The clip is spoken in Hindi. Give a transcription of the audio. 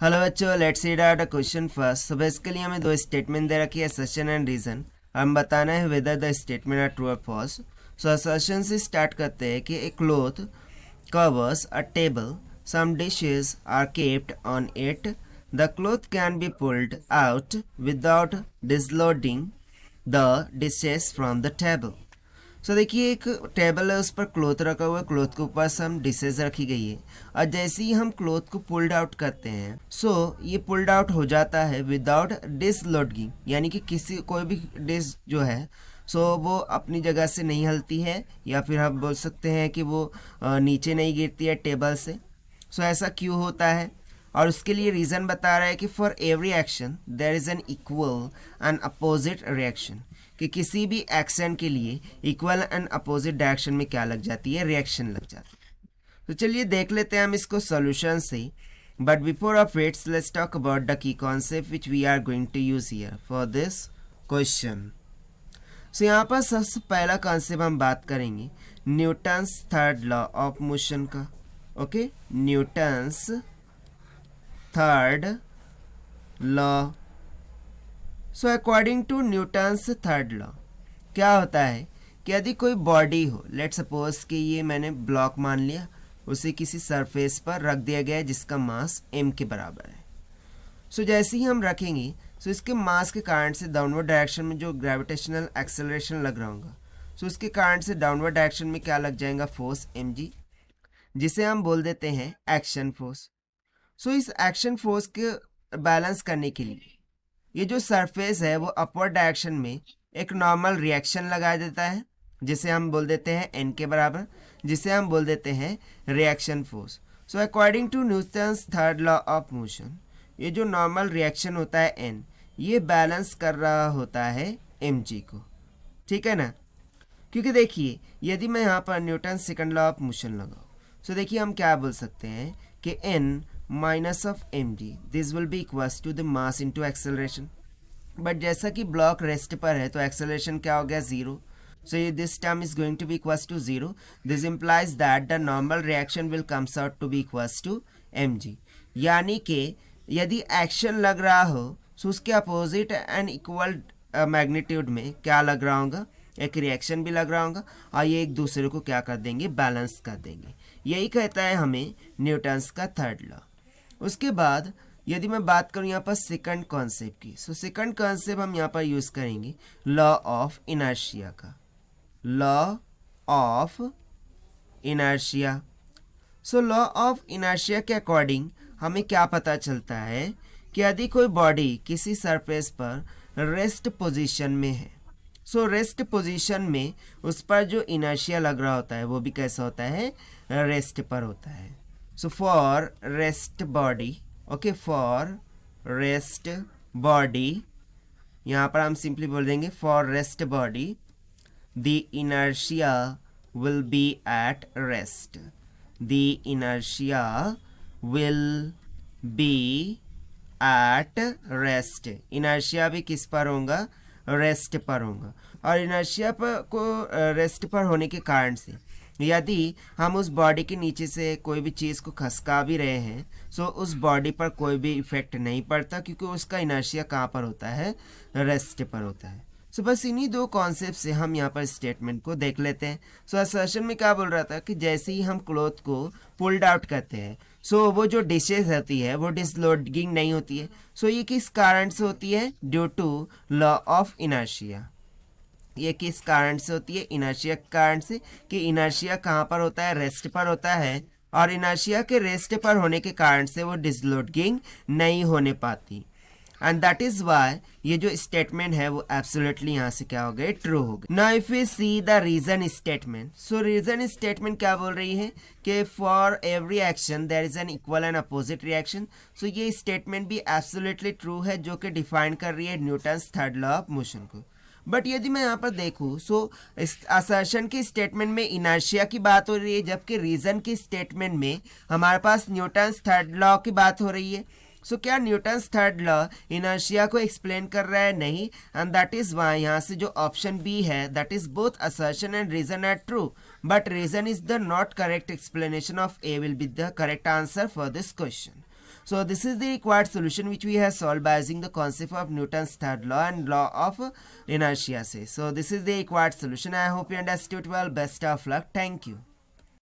हेलो बच्चों, let's read out a question first. So basically हमें दो स्टेटमेंट दे रखी है, असर्शन एंड रीजन। हम बताना है whether the statement are true और फॉल्स। सो असर्शन से स्टार्ट करते हैं कि a cloth covers a table, some dishes are kept on it, the cloth can be pulled out without dislodging the dishes from the table। सो देखिए, एक टेबल है, उस पर क्लॉथ रखा हुआ है, क्लॉथ के ऊपर सम डिशेज रखी गई है, और जैसे ही हम क्लॉथ को पुल्ड आउट करते हैं ये पुल्ड आउट हो जाता है विदाउट डिसलोडिंग, यानी कि किसी कोई भी डिश जो है वो अपनी जगह से नहीं हिलती है, या फिर हम बोल सकते हैं कि वो नीचे नहीं गिरती है टेबल से। ऐसा क्यों होता है, और उसके लिए रीज़न बता रहा है कि for every action there is an equal and opposite reaction, कि किसी भी एक्शन के लिए इक्वल एंड अपोजिट डायरेक्शन में क्या लग जाती है, रिएक्शन लग जाती है। तो चलिए देख लेते हैं हम इसको सॉल्यूशन से। But before of it's let's talk about the key concept which we are going to use here for this question. यहाँ पर सबसे पहला कॉन्सेप्ट हम बात करेंगे Newton's third law of motion का। Okay, Newton's third law. According to Newton's third law क्या होता है कि यदि कोई बॉडी हो, लेट सपोज कि ये मैंने ब्लॉक मान लिया, उसे किसी सरफेस पर रख दिया गया है जिसका मास m के बराबर है। जैसे ही हम रखेंगे इसके मास के कारण से डाउनवर्ड डायरेक्शन में जो ग्रेविटेशनल एक्सेलरेशन लग रहा होगा, उसके कारण से डाउनवर्ड डायरेक्शन में क्या लग जाएगा, फोर्स mg, जिसे हम बोल देते हैं एक्शन फोर्स। इस एक्शन फोर्स के बैलेंस करने के लिए ये जो सरफेस है वो अपवर्ड डायरेक्शन में एक नॉर्मल रिएक्शन लगा देता है, जिसे हम बोल देते हैं n के बराबर, जिसे हम बोल देते हैं reaction force. According to Newton's third law of motion, ये जो नॉर्मल रिएक्शन होता है n, ये बैलेंस कर रहा होता है mg को। ठीक है ना, क्योंकि देखिए यदि मैं यहाँ पर Newton second law of motion लगाऊँ, देखिए हम क्या बोल सकते हैं कि n minus of mg this will be equals to the mass into acceleration. But जैसा कि ब्लॉक रेस्ट पर है तो एक्सेलरेशन क्या हो गया, zero. This term is going to be equals to zero. This implies that the normal reaction will comes out to be equals to mg, यानी कि यदि एक्शन लग रहा हो उसके अपोजिट एंड इक्वल मैग्नीट्यूड में क्या लग रहा होगा, एक रिएक्शन भी लग रहा होगा, और ये एक दूसरे को क्या कर देंगे, बैलेंस कर देंगे। यही कहता है हमें न्यूटन्स का थर्ड लॉ। उसके बाद यदि मैं बात करूं यहाँ पर सेकंड कॉन्सेप्ट की, सेकंड कॉन्सेप्ट हम यहाँ पर यूज करेंगे लॉ ऑफ इनर्शिया का। Law of inertia. Law of inertia के अकॉर्डिंग हमें क्या पता चलता है कि यदि कोई बॉडी किसी सरफेस पर रेस्ट पोजीशन में है, रेस्ट पोजीशन में उस पर जो इनर्शिया लग रहा होता है वो भी कैसा होता है, रेस्ट पर होता है। For rest body, okay, for rest body, यहाँ पर हम सिंपली बोल देंगे for rest body the inertia will be at rest. The inertia will be at rest. Inertia भी किस पर होगा, रेस्ट पर होगा। और इनर्शिया पर को रेस्ट पर होने के कारण से यदि हम उस बॉडी के नीचे से कोई भी चीज़ को खसका भी रहे हैं उस बॉडी पर कोई भी इफेक्ट नहीं पड़ता, क्योंकि उसका इनर्शिया कहाँ पर होता है, रेस्ट पर होता है। बस इन्हीं दो कॉन्सेप्ट से हम यहाँ पर स्टेटमेंट को देख लेते हैं। असर्शन में क्या बोल रहा था कि जैसे ही हम क्लॉथ को पुल्ड आउट करते हैं वो जो डिशेज होती है वो डिसलोडिंग नहीं होती है। ये किस कारण से होती है, due to law of inertia. ये किस कारण से होती है, इनर्शिया के कारण से, कि इनर्शिया कहाँ पर होता है, रेस्ट पर होता है, और इनर्शिया के रेस्ट पर होने के कारण से वो डिसलोडिंग नहीं होने पाती। एंड दैट इज वाई ये जो स्टेटमेंट है वो एब्सोल्युटली यहाँ से क्या हो गए, ट्रू हो गए। Now if we see the reason statement, reason statement क्या बोल रही है कि for every action there is an equal and opposite reaction. ये स्टेटमेंट भी एब्सोल्युटली ट्रू है, जो कि डिफाइन कर रही है Newton's third law of motion को। बट यदि मैं यहाँ पर देखूँ असर्शन के स्टेटमेंट में इनर्शिया की बात हो रही है, जबकि रीजन के स्टेटमेंट में हमारे पास न्यूटन्स थर्ड लॉ की बात हो रही है। क्या न्यूटन्स थर्ड लॉ इनर्शिया को एक्सप्लेन कर रहा है, नहीं। एंड दैट इज वाई यहाँ से जो ऑप्शन बी है, that is both assertion and reason are true, but reason is the not correct explanation of A will be the correct answer for this question. So this is the required solution which we have solved by using the concept of Newton's third law and law of inertia. So this is the required solution. I hope you understood well. Best of luck. Thank you.